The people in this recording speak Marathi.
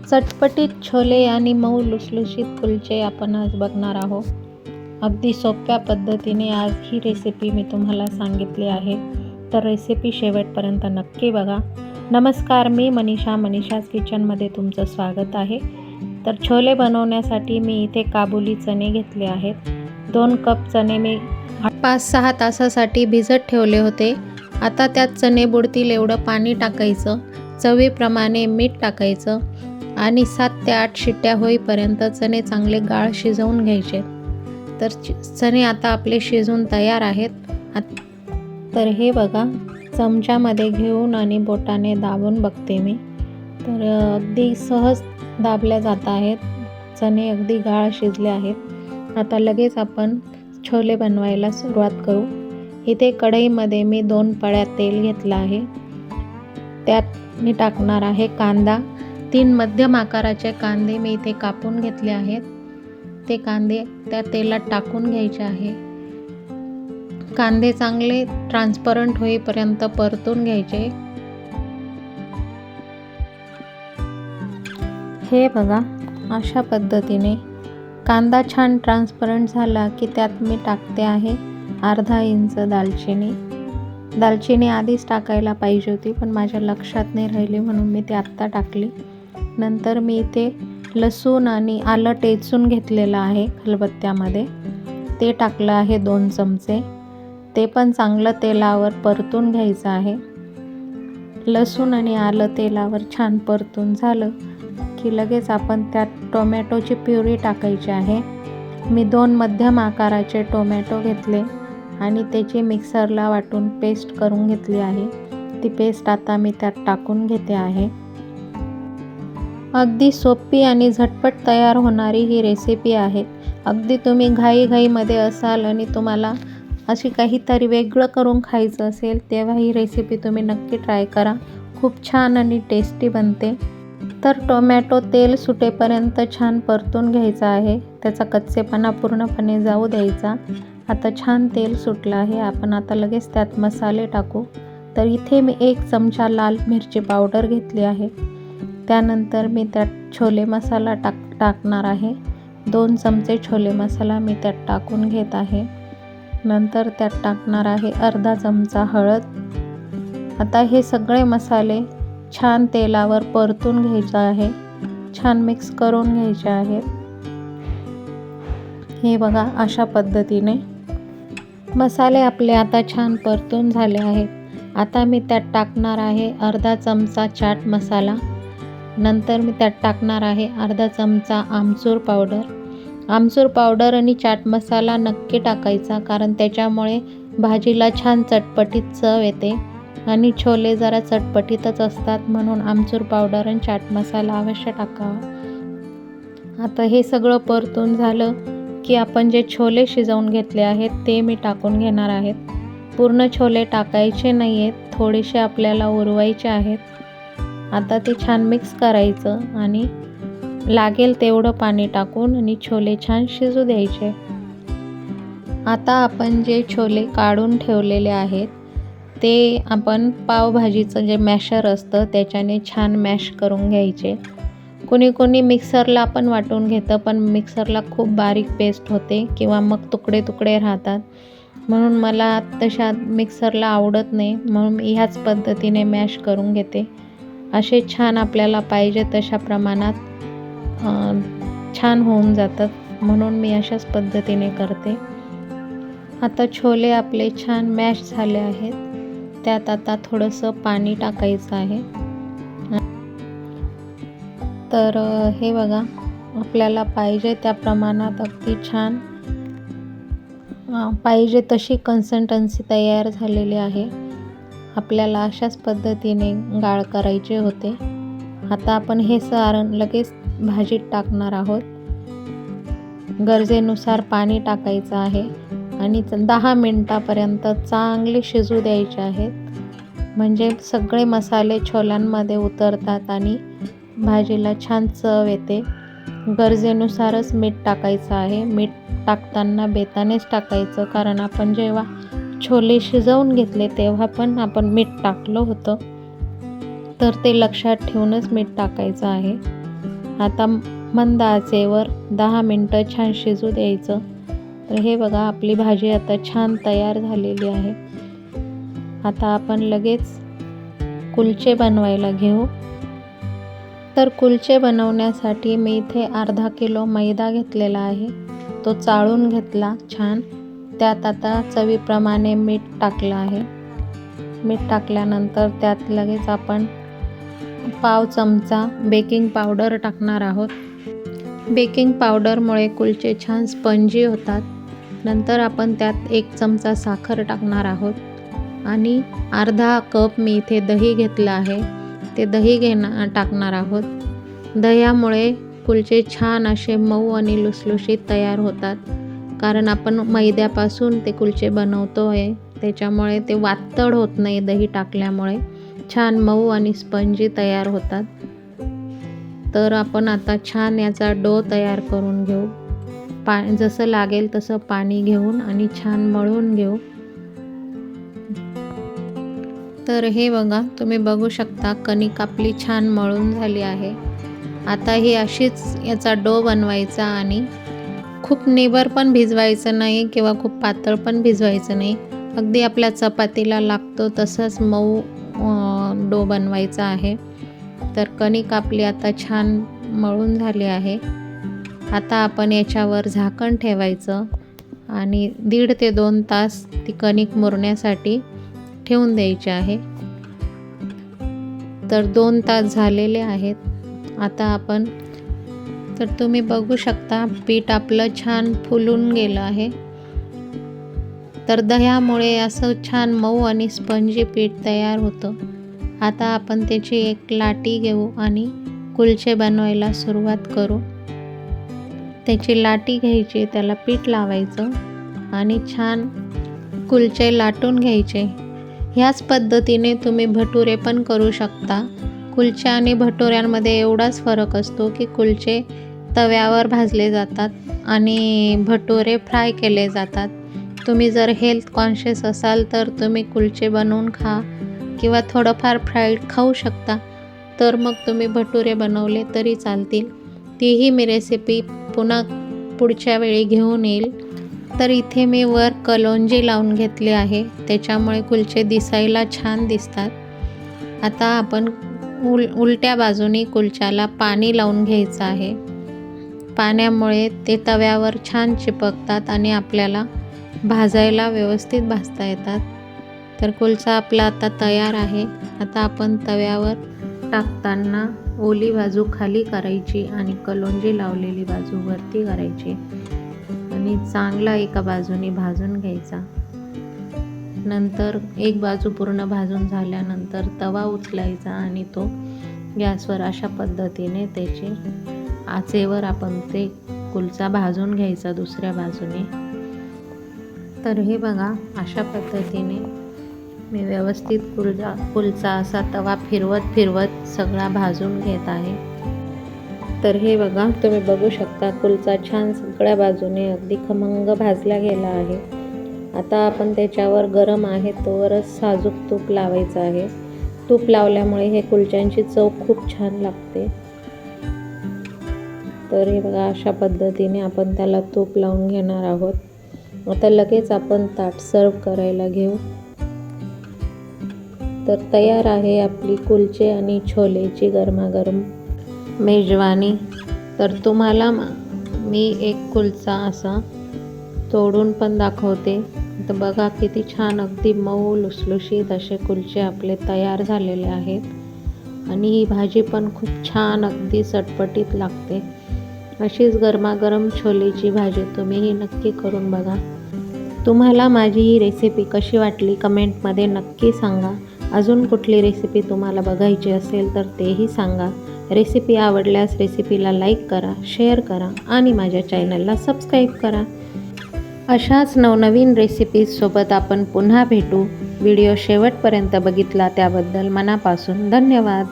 चटपटीत छोले आणि मऊ लुसलुशीत कुलचे आपण आज बघणार आहोत. अगदी सोप्या पद्धतीने आज ही रेसिपी मी तुम्हाला सांगितली आहे, तर रेसिपी शेवटपर्यंत नक्की बघा. नमस्कार, मी मनीषाज किचनमध्ये तुमचं स्वागत आहे. तर छोले बनवण्यासाठी मी इथे काबुली चणे घेतले आहेत. 2 कप चणे मी 5-6 तासासाठी भिजत ठेवले होते. आता त्यात चणे बुडतील एवढं पाणी टाकायचं, चवीप्रमाणे मीठ टाकायचं आणि 7 ते 8 शिट्ट्या होईपर्यंत चणे चांगले गाळ शिजवून घ्यायचे. तर चणे आता आपले शिजून तयार आहेत. तर हे बघा, चमच्यामध्ये घेऊन आणि बोटाने दाबून बघते मी, तर अगदी सहज दाबल्या जात आहेत. चणे अगदी गाळ शिजले आहेत. आता लगेच आपण छोले बनवायला सुरुवात करू. इथे कढईमध्ये मी 2 पळ्या तेल घेतलं आहे. त्यात मी टाकणार आहे कांदा. 3 मध्यम आकाराचे कांदे मी इथे कापून घेतले आहेत. ते कांदे त्या तेलात टाकून घ्यायचे आहे. कांदे चांगले ट्रान्सपरंट होईपर्यंत परतून घ्यायचे. हे बघा, अशा पद्धतीने कांदा छान ट्रान्सपरंट झाला की त्यात मी टाकते आहे अर्धा इंच दालचिनी. दालचिनी आधीच टाकायला पाहिजे होती, पण माझ्या लक्षात नाही राहिली म्हणून मी ती आत्ता टाकली. नंतर मी इथे लसूण आणि आलं टेचून घेतलेलं आहे खलबत्त्यामध्ये, ते टाकलं आहे 2 चमचे. ते पण चांगलं तेलावर परतून घ्यायचं आहे. लसूण आणि आलं तेलावर छान परतून झालं की लगेच आपण त्यात टोमॅटोची प्युरी टाकायची आहे. मी 2 मध्यम आकाराचे टोमॅटो घेतले आणि त्याची मिक्सरला वाटून पेस्ट करून घेतली आहे. ती पेस्ट आता मी त्यात टाकून घेते आहे. अगदी सोपी आणि झटपट तयार होणारी ही रेसिपी आहे. अगदी तुम्ही घाईमध्ये असाल आणि तुम्हाला अशी काहीतरी वेगळं करून खायचं असेल, तेव्हा ही रेसिपी तुम्ही नक्की ट्राय करा. खूप छान आणि टेस्टी बनते. तर टोमॅटो तेल सुटेपर्यंत छान परतून घ्यायचा आहे. त्याचा कच्चेपणा पूर्णपणे जाऊ द्यायचा. आता छान तेल सुटलं आहे. आपण आता लगेच त्यात मसाले टाकू. तर इथे मी 1 चमचा लाल मिरची पावडर घेतली आहे. त्यानंतर मी त्यात छोले मसाला टाकणार आहे. 2 चमचे छोले मसाला मी त्यात टाकून घेत आहे. नंतर त्यात टाकणार आहे अर्धा चमचा हळद. आता हे सगळे मसाले छान तेलावर परतून घ्यायचे आहे. छान मिक्स करून घ्यायचे आहेत. हे बघा, अशा पद्धतीने मसाले आपले आता छान परतून झाले आहेत. आता मी त्यात टाकणार आहे अर्धा चमचा चाट मसाला. नंतर मी त्यात टाकणार आहे अर्धा चमचा आमचूर पावडर. आमचूर पावडर आणि चाट मसाला नक्की टाकायचा, कारण त्याच्यामुळे भाजीला छान चटपटीत चव येते आणि छोले जरा चटपटीतच असतात, म्हणून आमचूर पावडर आणि चाट मसाला अवश्य टाकावा. आता हे सगळं परतून झालं की आपण जे छोले शिजवून घेतले आहेत ते मी टाकून घेणार आहेत. पूर्ण छोले टाकायचे नाही आहेत, थोडेसे आपल्याला उरवायचे आहेत. आता ते छान मिक्स करायचं आणि लागेल तेवढं पाणी टाकून आणि छोले छान शिजू द्यायचे. आता आपण जे छोले काढून ठेवलेले आहेत ते आपण पावभाजीचं जे मॅशर असतं त्याच्याने छान मॅश करून घ्यायचे. कोणी मिक्सरला पण वाटून घेतं, पण मिक्सरला खूप बारीक पेस्ट होते किंवा मग तुकडे राहतात, म्हणून मला तशा मिक्सरला आवडत नाही, म्हणून मी ह्याच पद्धतीने मॅश करून घेते. असे छान आपल्याला पाहिजे तशा प्रमाणात छान होऊन जातात, म्हणून मी अशाच पद्धतीने करते. आता छोले आपले छान मॅश झाले आहेत. त्यात आता थोडंसं पाणी टाकायचं आहे. तर हे बघा, आपल्याला पाहिजे त्या प्रमाणात अगदी छान पाहिजे तशी कन्सिस्टन्सी तयार झालेली आहे. आपल्याला अशाच पद्धतीने गाळ करायचे होते. आता आपण हे सारण लगेच भाजीत टाकणार आहोत. गरजेनुसार पाणी टाकायचं आहे आणि 10 मिनिटापर्यंत चांगले शिजू द्यायचे आहेत, म्हणजे सगळे मसाले छोल्यांमध्ये उतरतात आणि भाजीला छान चव येते. गरजेनुसारच मीठ टाकायचं आहे. मीठ टाकताना बेतानेच टाकायचं, कारण आपण जेव्हा छोले शिजवून घेतले तेव्हा पण आपण मीठ टाकलं होतं, तर ते लक्षात ठेवूनच मीठ टाकायचं आहे. आता मंद आचेवर 10 मिनटं छान शिजू द्यायचं. तर हे बघा आपली भाजी आता छान तयार झालेली आहे. आता आपण लगेच कुलचे बनवायला घेऊ. तर कुलचे बनवण्यासाठी मी इथे अर्धा किलो मैदा घेतलेला आहे. तो चाळून घेतला छान. त्यात आता चवीप्रमाणे मीठ टाकलं आहे. मीठ टाकल्यानंतर त्यात लगेच आपण पाव चमचा बेकिंग पावडर टाकणार आहोत. बेकिंग पावडरमुळे कुलचे छान स्पंजी होतात. नंतर आपण त्यात 1 चमचा साखर टाकणार आहोत आणि अर्धा कप मी इथे दही घेतलं आहे. ते दही टाकणार आहोत. दह्यामुळे कुलचे छान असे मऊ आणि लुसलुशीत तयार होतात. कारण आपण मैद्यापासून ते कुलचे बनवतो आहे, त्याच्यामुळे ते वातड होत नाही. दही टाकल्यामुळे छान मऊ आणि स्पंजी तयार होतात. तर आपण आता छान याचा डो तयार करून घेऊ. जसं लागेल तसं पाणी घेऊन आणि छान मळून घेऊ. तर हे बघा तुम्ही बघू शकता कणिक आपली छान मळून झाली आहे. आता ही अशीच याचा डो बनवायचा आणि खूप निबर पण भिजवायचं नाही किंवा खूप पातळ पण भिजवायचं नाही. अगदी आपल्या चपातीला लागतो तसंच मऊ डो बनवायचा आहे. तर कणिक आपली आता छान मळून झाली आहे. आता आपण याच्यावर झाकण ठेवायचं आणि 1.5 ते 2 तास ती कणिक मुरण्यासाठी ठेवून द्यायची आहे. तर 2 तास झालेले आहेत. आता आपण तर तुम्ही बघू शकता पीठ आपलं छान फुलून गेलं आहे. तर दह्यामुळे असं छान मऊ आणि स्पंजी पीठ तयार होतं. आता आपण त्याची एक लाटी घेऊ आणि कुलचे बनवायला सुरुवात करू. त्याची लाटी घ्यायची, त्याला पीठ लावायचं आणि छान कुलचे लाटून घ्यायचे. ह्याच पद्धतीने तुम्ही भटुरे पण करू शकता. कुलचे आणि भटुऱ्यांमध्ये एवढाच फरक असतो की कुलचे तव्यावर भाजले जातात आणि भटुरे फ्राय केले जातात. तुम्ही जर हेल्थ कॉन्शियस असाल तर तुम्ही कुलचे बनवून खा किंवा थोडंफार फ्राईड खाऊ शकता. तर मग तुम्ही भटुरे बनवले तरी चालतील. तीही मी रेसिपी पुन्हा पुढच्या वेळी घेऊन येईल. तर इथे मी वर कलोंजी लावून घेतली आहे, त्याच्यामुळे कुलचे दिसायला छान दिसतात. आता आपण उलट्या बाजूनी कुलच्याला पाणी लावून घ्यायचं आहे. पाण्यामुळे ते तव्यावर छान चिपकतात आणि आपल्याला भाजायला व्यवस्थित भाजता येतात. तर कुलचा आपला आता तयार आहे. आता आपण तव्यावर टाकताना ओली बाजू खाली करायची आणि कलोंजी लावलेली बाजू वरती करायची आणि चांगला एका बाजूने भाजून घ्यायचा. नंतर एक बाजू पूर्ण भाजून झाल्यानंतर तवा उचलायचा आणि तो गॅसवर अशा पद्धतीने त्याचे आचेवर आपण ते कुलचा भाजून घ्यायचा दुसऱ्या बाजूने. तर हे बघा अशा पद्धतीने मी व्यवस्थित कुलचा असा तवा फिरवत सगळा भाजून घेत आहे. तर हे बघा तुम्ही बघू शकता कुलचा छान सगळ्या बाजूने अगदी खमंग भाजला गेला आहे. आता आपण त्याच्यावर गरम आहे तोवरच साजूक तूप लावायचं आहे. तूप लावल्यामुळे हे कुलच्यांची चव खूप छान लागते. तर हे बघा अशा पद्धतीने आपण त्याला तूप लावून घेणार आहोत. आता लगेच आपण ताट सर्व करायला घेऊ. तर तयार आहे आपली कुलचे आणि छोलेची गरमागरम मेजवानी. तर तुम्हाला मी एक कुलचा असा तोडून पण दाखवते. तर बघा किती छान अगदी मऊ लुसलुशीत असे कुलचे आपले तयार झालेले आहेत आणि ही भाजी पण खूप छान अगदी चटपटीत लागते. अशीच गरमागरम छोलेची भाजी तुम्हीही नक्की करून बघा. तुम्हाला माझी ही रेसिपी कशी वाटली कमेंटमध्ये नक्की सांगा. अजून कुठली रेसिपी तुम्हाला बघायची असेल तर तेही सांगा. रेसिपी आवडल्यास रेसिपीला लाईक करा, शेअर करा आणि माझ्या चॅनलला सबस्क्राईब करा. अशाच नवनवीन रेसिपीजसोबत आपण पुन्हा भेटू. व्हिडिओ शेवटपर्यंत बघितला त्याबद्दल मनापासून धन्यवाद.